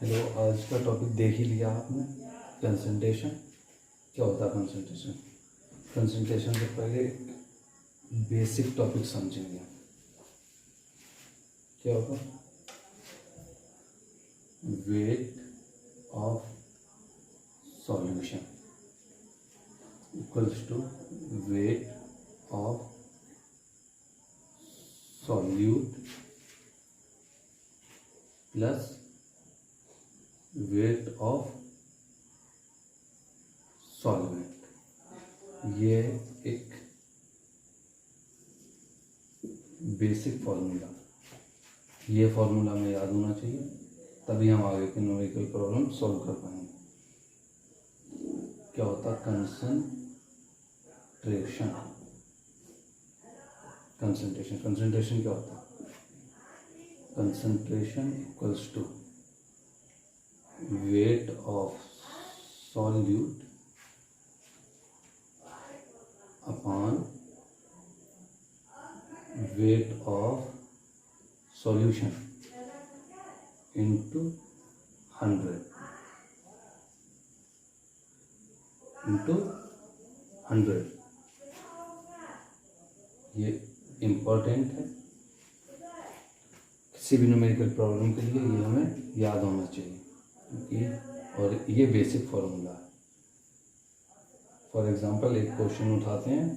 Hello, आज का topic देख ही लिया आपने, कंसंट्रेशन। क्या होता है कंसंट्रेशन? कंसंट्रेशन से पहले बेसिक टॉपिक समझेंगे। क्या होगा? Weight of solution equals to weight of solute plus weight of solvent. ये एक बेसिक फॉर्मूला, ये फॉर्मूला हमें याद होना चाहिए, तभी हम आगे के न्यूमेरिकल प्रॉब्लम सॉल्व कर पाएंगे। क्या होता है कंसंट्रेशन? कंसंट्रेशन क्या होता है? Concentration equals to weight of solute upon weight of solution into 100 into 100। ये इम्पोर्टेंट है किसी भी न्यूमेरिकल प्रॉब्लम के लिए, ये हमें याद होना चाहिए और ये बेसिक फॉर्मूला है। फॉर एग्जांपल एक क्वेश्चन उठाते हैं,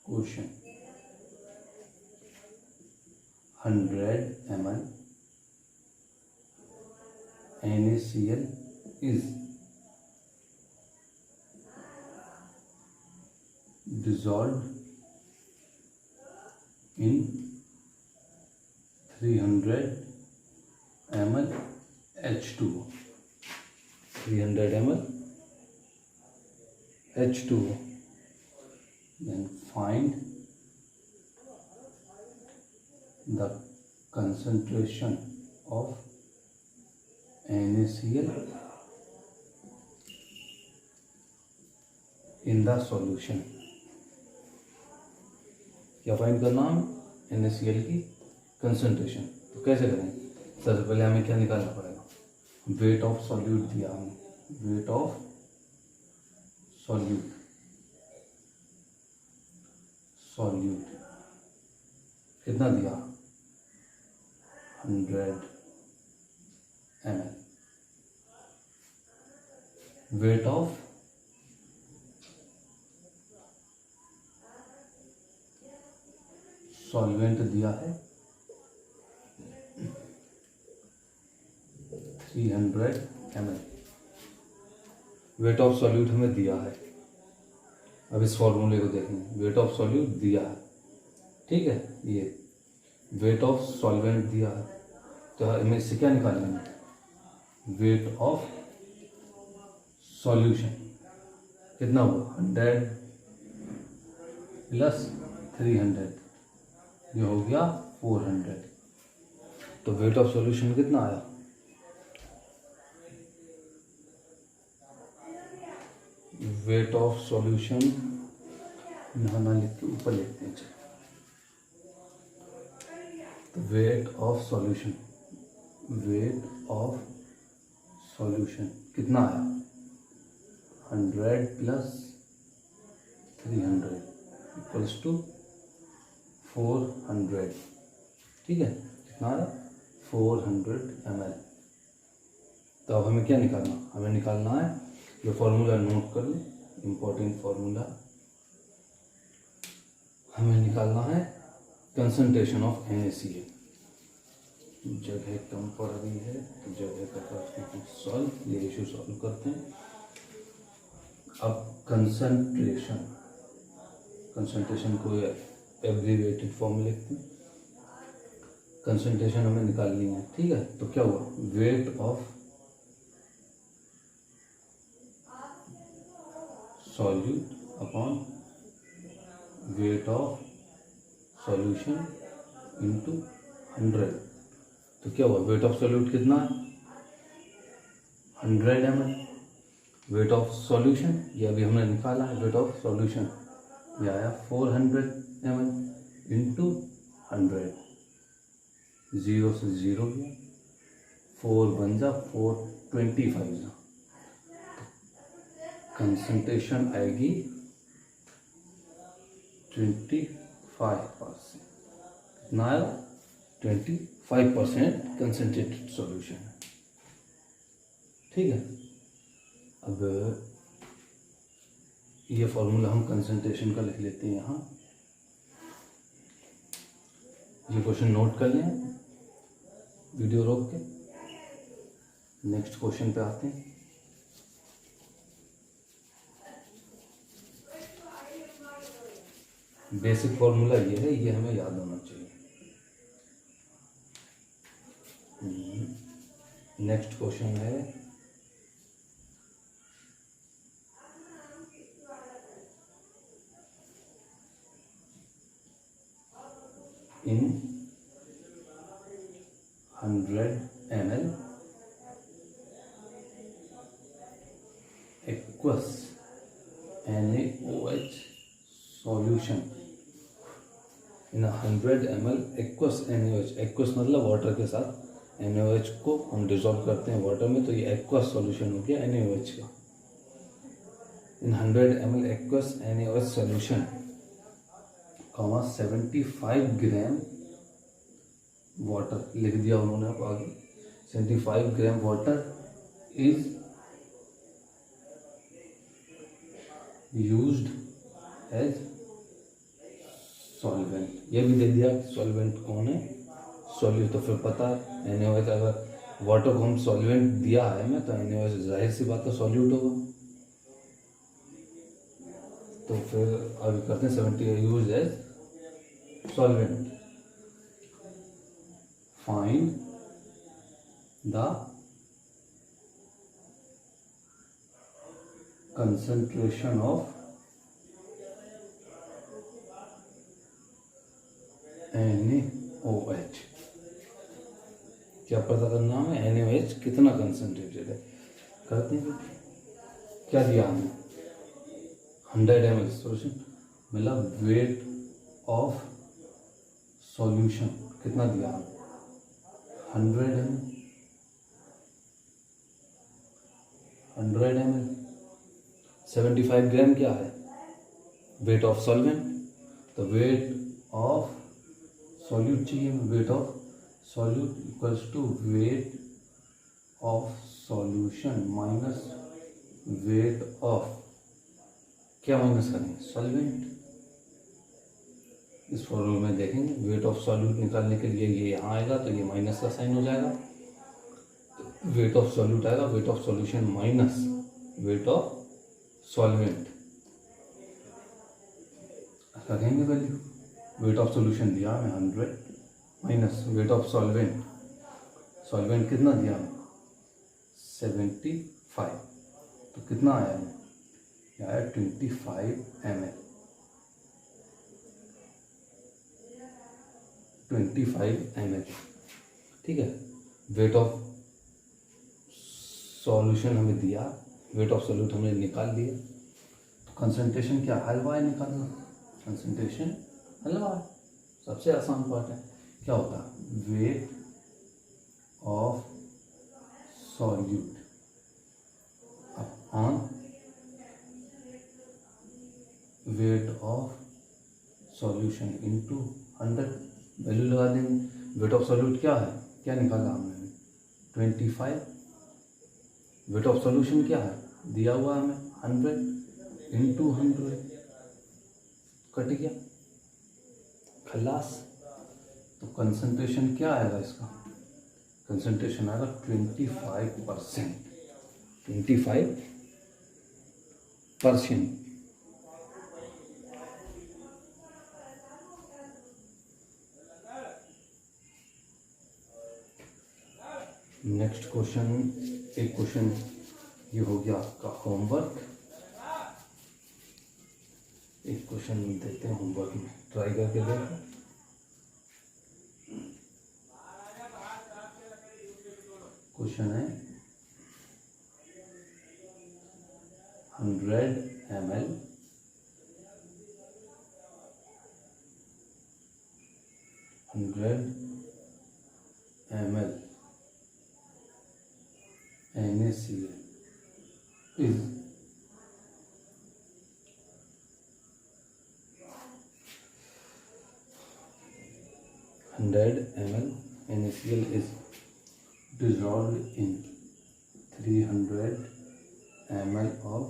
question 100 ml NaCl is dissolved in 300 ml H2O. 300 ml H2O. Then find the concentration of NaCl in the solution. क्या फाइंड करना है? NaCl की कंसंट्रेशन। तो कैसे करेंगे? सबसे पहले हमें क्या निकालना पड़ेगा? वेट ऑफ सॉल्यूट दिया हमें, वेट ऑफ सॉल्यूट कितना दिया? 100 ml। वेट ऑफ सॉल्वेंट दिया है 300 ml। वेट ऑफ सॉल्यूट हमें दिया है। अब इस फॉर्मूले को देखेंगे। वेट ऑफ सॉल्यूट दिया है, ठीक है। ये वेट ऑफ सॉल्वेंट दिया है, तो हमें इससे क्या निकालेंगे? वेट ऑफ सॉल्यूशन कितना हुआ? 100 प्लस 300, ये हो गया 400। तो वेट ऑफ सॉल्यूशन कितना आया? वेट ऑफ सॉल्यूशन यहाँ ना लिख के ऊपर लिखते हैं। तो वेट ऑफ सॉल्यूशन कितना आया? 100 प्लस 300 इक्वल्स टू 400, ठीक है। कितना आया? 400 ml। तो अब हमें क्या निकालना? हमें निकालना है, ये फॉर्मूला नोट कर लें, इम्पोर्टेंट फॉर्मूला। हमें निकालना है कंसंट्रेशन ऑफ NaCl। जगह कम पड़ रही है तो जगह का सॉल्व, ये इशू सॉल्व करते हैं। अब कंसंट्रेशन को एब्रीविएटेड फॉर्म में लिखते हैं। कंसंट्रेशन हमें निकालनी है, ठीक है। तो क्या हुआ? Weight of solute upon weight of solution into 100। तो क्या हुआ? वेट ऑफ सॉल्यूट कितना है? 100 ml। वेट ऑफ सॉल्यूशन ये अभी हमने निकाला है, वेट ऑफ सॉल्यूशन ये आया 400 ml इंटू 100। 0 से 0 गया, 4 बन जा 425 जा, कंसंट्रेशन आएगी 25%। कितना आएगा? 25% कंसंट्रेटेड सॉल्यूशन है। ठीक है, अब ये फॉर्मूला हम कंसंट्रेशन का लिख लेते हैं यहाँ। ये क्वेश्चन नोट कर लें वीडियो रोक के। नेक्स्ट क्वेश्चन पे आते हैं। बेसिक फॉर्मूला ये है, ये हमें याद होना चाहिए। नेक्स्ट क्वेश्चन है in 100 ml aqueous NaOH solution, in 100 ml aqueous NaOH, aqueous मतलब वाटर के साथ NaOH को हम डिजोल्व करते हैं वाटर में, तो ये aqueous सॉल्यूशन हो गया NaOH का। in 100 ml aqueous NaOH solution, 75 gram water लिख दिया उन्होंने। अब आगे 75 gram water is used as solvent, ये भी दे दिया सॉल्वेंट कौन है, सॉल्यूट। तो फिर पता है NaOH, अगर वाटर को हम सॉल्वेंट दिया है हमें तो NaOH जाहिर सी बात है सॉल्यूट होगा। तो फिर आगे करते हैं 70 use as solvent, find the concentration of NaOH। क्या पता करना हमें NaOH कितना कंसंट्रेटेड है। करते हैं, क्या दिया हमें 100 ml सॉल्यूशन, मतलब वेट ऑफ सॉल्यूशन कितना दिया 100 ml, 100 ml 75 ग्राम क्या है वेट ऑफ सॉल्वेंट, तो वेट ऑफ सॉल्यूट चाहिए, weight of solute equals to weight of solution minus weight of, क्या माइनस करेंगे सॉल्वेंट। इस फॉर्मूले में देखेंगे वेट ऑफ सॉल्यूट निकालने के लिए ये यहाँ आएगा तो ये माइनस का साइन हो जाएगा, तो वेट ऑफ सॉल्यूट आएगा wait of solution minus weight of solvent. रखेंगे वैल्यू, वेट ऑफ सॉल्यूशन दिया हमें 100 minus weight of solvent, solvent कितना दिया हमें 75, तो कितना आया हमें, आया 25 ml, 25 ml। ठीक है, वेट ऑफ सॉल्यूशन हमें दिया, वेट ऑफ सॉल्यूट हमने निकाल दिया, तो कंसंट्रेशन क्या हलवा है निकालना, कंसंट्रेशन हलवा है, सबसे आसान पार्ट है। क्या होता है weight of solute upon weight of solution into 100, value लगा देंगे। वेट ऑफ सॉल्यूट क्या है, क्या निकाला हमने 25, वेट ऑफ सॉल्यूशन क्या है दिया हुआ हमें 100 इंटू 100, कट गया खलास। तो कंसंट्रेशन क्या आएगा इसका, कंसंट्रेशन आएगा 25%, 25%। नेक्स्ट क्वेश्चन, एक क्वेश्चन ये हो गया आपका होमवर्क, एक क्वेश्चन देते हैं होमवर्क में, ट्राई करके देखो। क्वेश्चन है 100 ml ml NaCl is 100 ml NaCl is dissolved in 300 ml of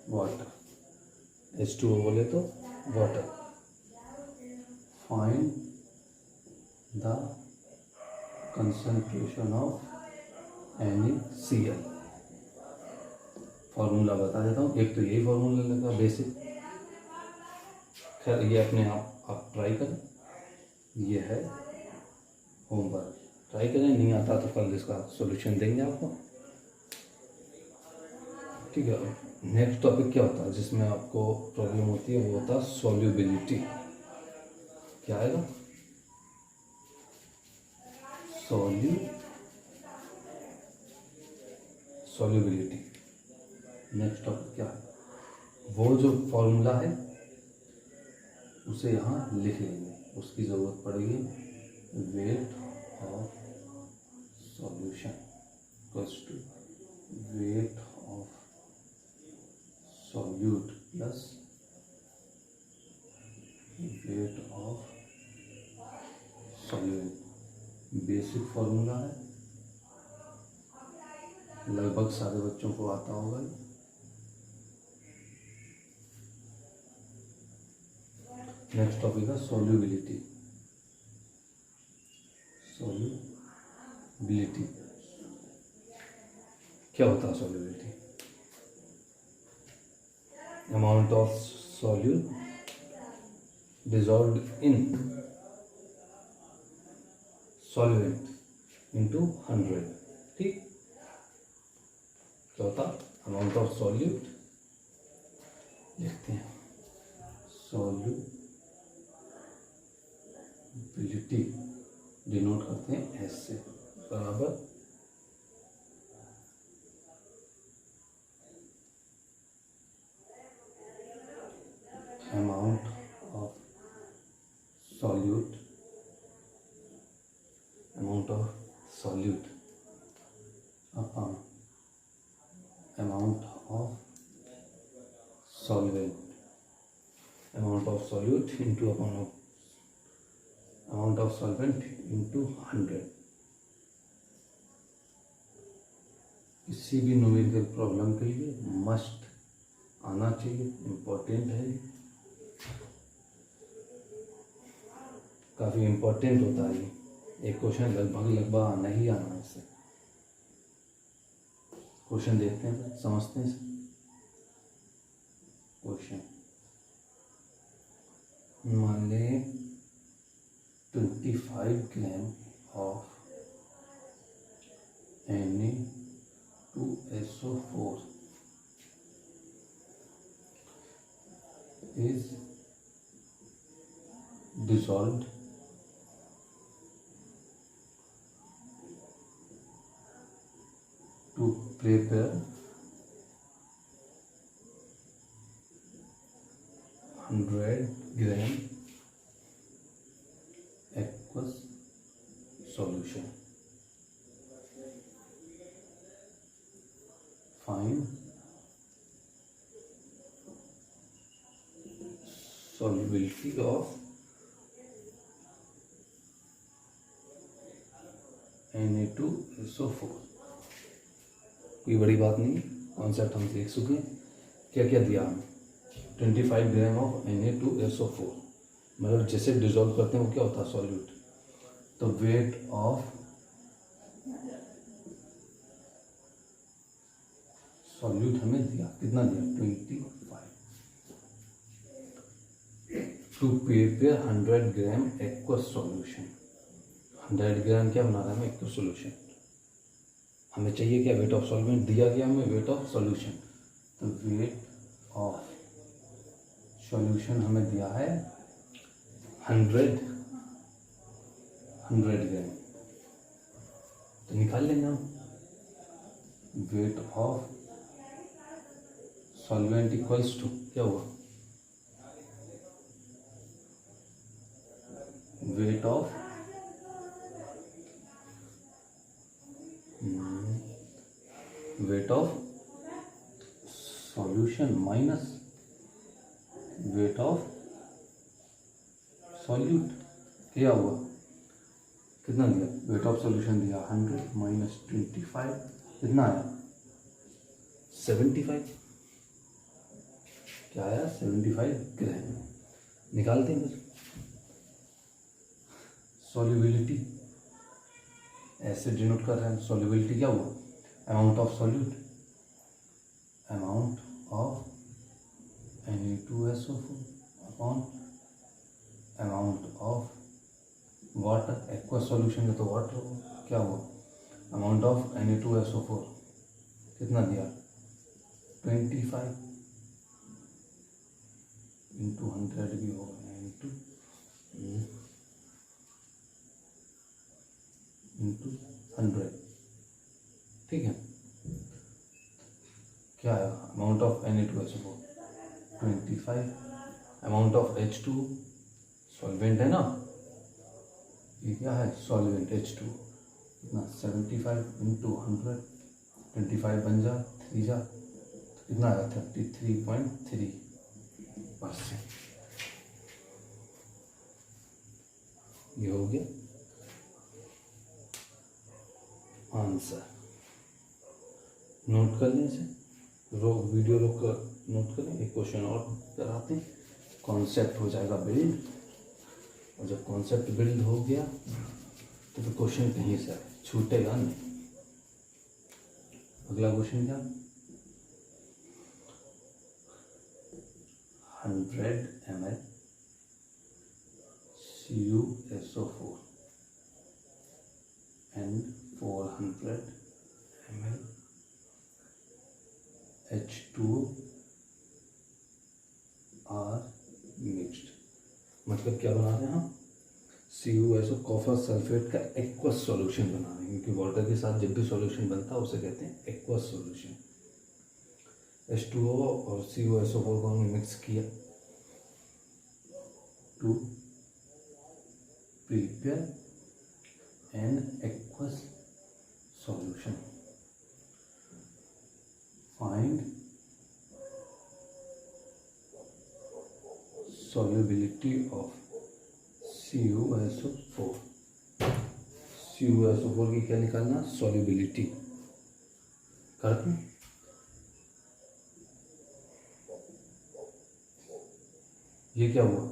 water. H2O बोले तो water. Find the concentration of NaCl. Formula बता देता हूँ. एक तो यही फॉर्मूला लगा बेसिक. खैर ये अपने आप ट्राई करें. ये है होमवर्क. ट्राई करें. नहीं आता तो कल इसका सॉल्यूशन देंगे आपको. ठीक है. नेक्स्ट टॉपिक क्या होता है जिसमें आपको प्रॉब्लम होती है, वो होता है सॉल्युबिलिटी. क्या आएगा? सॉल्युबिलिटी. नेक्स्ट टॉपिक क्या है? वो जो फॉर्मूला है उसे यहाँ लिख लेंगे. उसकी ज़रूरत पड़ेगी. Weight of solution equals to weight of solute plus weight of solute. Basic formula है, लगभग सारे बच्चों को आता होगा. नेक्स्ट टॉपिक है सॉल्युबिलिटी. सॉल्युबिलिटी क्या होता है? Solubility amount of solute dissolved in solvent into 100. ठीक. क्या होता? अमाउंट ऑफ सॉल्यूट लिखते हैं. सॉल्युबिलिटी डिनोट करते हैं एस से. बराबर amount of solute upon amount of solvent. Amount of solute into amount of solvent into 100. किसी भी न्यूमेरिकल प्रॉब्लम के लिए मस्ट आना चाहिए. इम्पोर्टेंट है. काफ़ी इम्पोर्टेंट होता है ये. एक क्वेश्चन लगभग आना ही आना है. इससे क्वेश्चन देखते हैं, समझते हैं. क्वेश्चन मान लें 25 gram of Na2SO4 is dissolved to prepare 100 gram aqueous solution. Find solubility of Na2SO4. कोई बड़ी बात नहीं. कॉन्सेप्ट हम देख चुके हैं. क्या क्या दिया हमें? 25 ग्राम ऑफ Na2SO4. मतलब जैसे डिजोल्व करते हैं वो क्या होता है? सॉल्यूट. तो वेट ऑफ सॉल्यूट हमें दिया. कितना दिया? 25. To prepare 100 gram aqueous solution. 100 gram क्या बना रहा है? हमें एक्वस सॉल्यूशन. हमें चाहिए क्या? Weight of solvent. दिया गया हमें वेट ऑफ सॉल्यूशन. तो वेट ऑफ सॉल्यूशन हमें दिया है 100 ग्राम. तो निकाल लेंगे हम. Weight of solvent equals to क्या हुआ? Weight of weight of solution minus weight of solute, क्या हुआ, कितना दिया, वेट ऑफ सॉल्यूशन दिया 100 माइनस 25, कितना आया 75, क्या आया 75 ग्राम। निकालते हैं फिर सॉल्युबिलिटी, ऐसे डिनोट कर रहे हैं, सॉल्युबिलिटी क्या हुआ, amount of solute, amount of Na2SO4 upon amount of water, aqueous solution का तो वाटर होगा, क्या हुआ अमाउंट ऑफ Na2SO4 कितना दिया 25 इंटू 100 भी होगा इंटू 100, ठीक है। क्या है amount of Na2SO4 25, amount of H2 solvent है ना, ये क्या है सॉल्वेंट H2, कितना 75 इंटू 100, 25 बन जा 3 जा, कितना आया 33.3%, ये हो गया आंसर। नोट कर लें इसे, वीडियो रोक कर नोट करें, एक क्वेश्चन और कराते हैं, कॉन्सेप्ट हो जाएगा बिल्ड, और जब कॉन्सेप्ट बिल्ड हो गया तो फिर क्वेश्चन कहीं से छूटेगा नहीं। अगला क्वेश्चन क्या, 100 ml CuSO4 and 400 ml H2O are mixed, मतलब क्या बना रहे हैं हम, CuSO कॉपर सल्फेट का एक्वस सॉल्यूशन बना रहे हैं, क्योंकि वाटर के साथ जब भी सॉल्यूशन बनता है उसे कहते हैं एक्वस सॉल्यूशन। H2O और CuSO4 को हमने मिक्स किया to prepare an aqueous solution, find solubility of CuSO4, CuSO4 की क्या निकालना, solubility करते हैं। ये क्या हुआ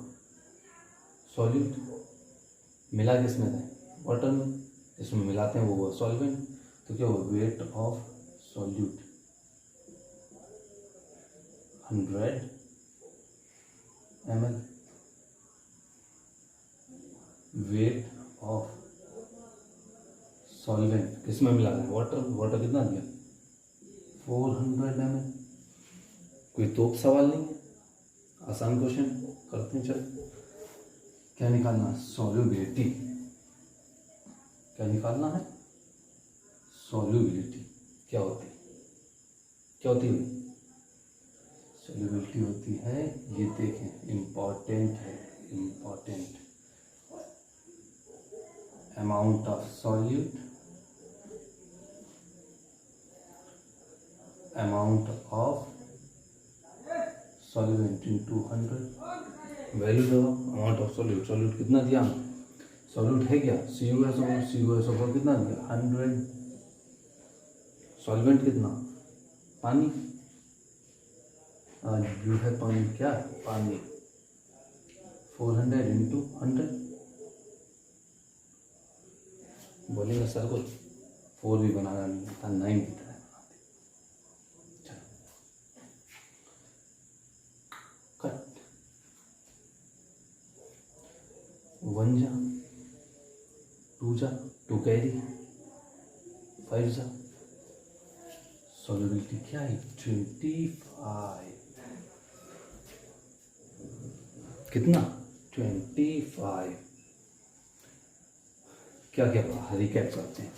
सॉल्यूट, मिला किसमें था वाटर में, इसमें मिलाते हैं वो हुआ सॉल्वेंट, तो क्या हुआ weight of solute 100 ml, wait of solvent किसमें मिला है वाटर, वाटर कितना दिया 400 ml। कोई तोप सवाल नहीं है, आसान क्वेश्चन करते हैं। चल क्या निकालना, सॉल्युबिलिटी, क्या निकालना है सॉल्युबिलिटी, क्या होती है, क्या होती है सॉल्युबिलिटी होती है, ये देखें इम्पॉर्टेंट है, important, amount of solute, amount of solvent into 100, value दो अमाउंट ऑफ सॉल्यूट, सॉल्यूट कितना दिया, सॉल्यूट है क्या CuSO4 कितना दिया 100, सॉल्वेंट कितना पानी, जो है पानी, क्या पानी 400 इंटू 100, बोलेंगे सर को 4 भी बनाना नहीं आता, 9 की तरह बनाते। चलो कट, 1 जा 2 जा 2 कैरी 5 जा, सॉल्युबिलिटी क्या है 25, कितना 25। क्या क्या पढ़ा रिकैप करते हैं,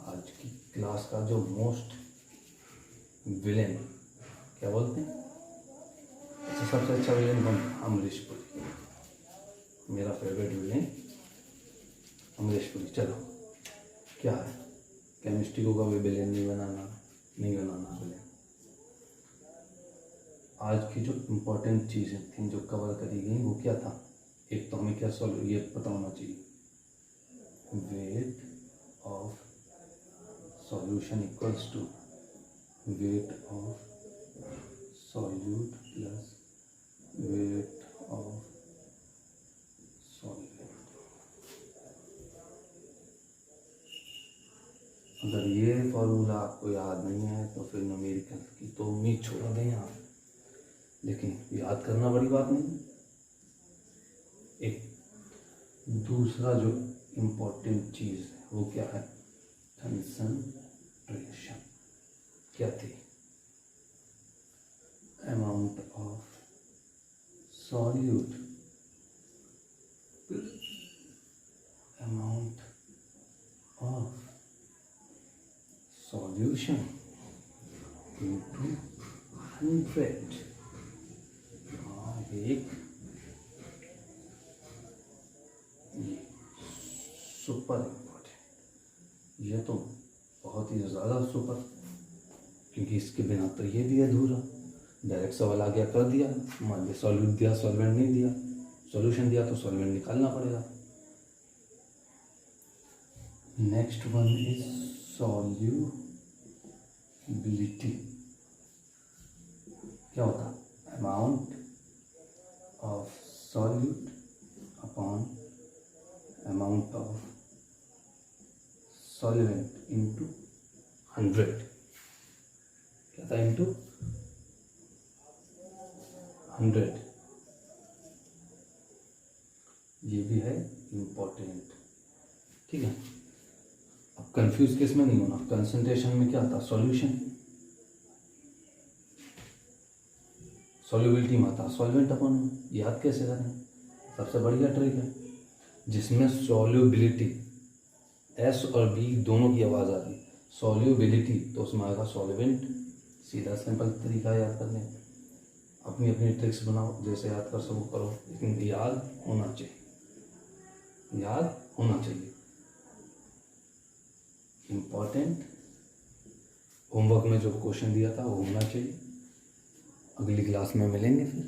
आज की क्लास का जो मोस्ट विलेन क्या बोलते हैं, अच्छा सबसे अच्छा विलेन कौन, अमरीश पुरी, मेरा फेवरेट विलेन अमरीश पुरी। चलो क्या है, केमिस्ट्री को कभी विलेन नहीं बनाना, नहीं बनाना बोले। आज की जो इम्पोर्टेंट चीज़ें थी जो कवर करी गई वो क्या था, एक तो हमें क्या सॉल्व ये पता होना चाहिए, weight of solution equals to weight of solute plus weight of solvent. अगर ये फॉर्मूला आपको याद नहीं है तो फिर न्यूमेरिकल की तो उम्मीद छोड़ दें आप, लेकिन याद करना बड़ी बात नहीं। एक दूसरा जो इम्पोर्टेंट चीज़ है वो क्या है, कंसंट्रेशन। क्या थी, amount of solute amount of solution into 100। एक ये सुपर इम्पोर्टेंट, ये तो बहुत ही ज़्यादा सुपर, क्योंकि इसके बिना तो ये भी अधूरा। डायरेक्ट सवाल आ गया कर दिया, मान लिया सॉल्यूट दिया सॉल्वेंट नहीं दिया, सॉल्यूशन दिया तो सॉल्वेंट निकालना पड़ेगा। Next one is solubility. क्या होता, amount of solute upon amount of solvent into 100। क्या था, इंटू 100। ये भी है इम्पोर्टेंट, ठीक है। अब कंफ्यूज किस में नहीं होना, कंसंट्रेशन में क्या था, सॉल्यूशन, सॉल्युबिलिटी में आता सॉल्वेंट अपन, याद कैसे करें, सबसे बढ़िया ट्रिक है जिसमें सॉल्युबिलिटी एस और बी दोनों की आवाज़ आती, सॉल्युबिलिटी तो उसमें आएगा सॉल्वेंट। सीधा सिंपल तरीका याद करने, अपनी अपनी ट्रिक्स बनाओ, जैसे याद कर सको करो, लेकिन याद होना चाहिए, याद होना चाहिए, इम्पॉर्टेंट। होमवर्क में जो क्वेश्चन दिया था वो होना चाहिए। अगली क्लास में मिलेंगे फिर।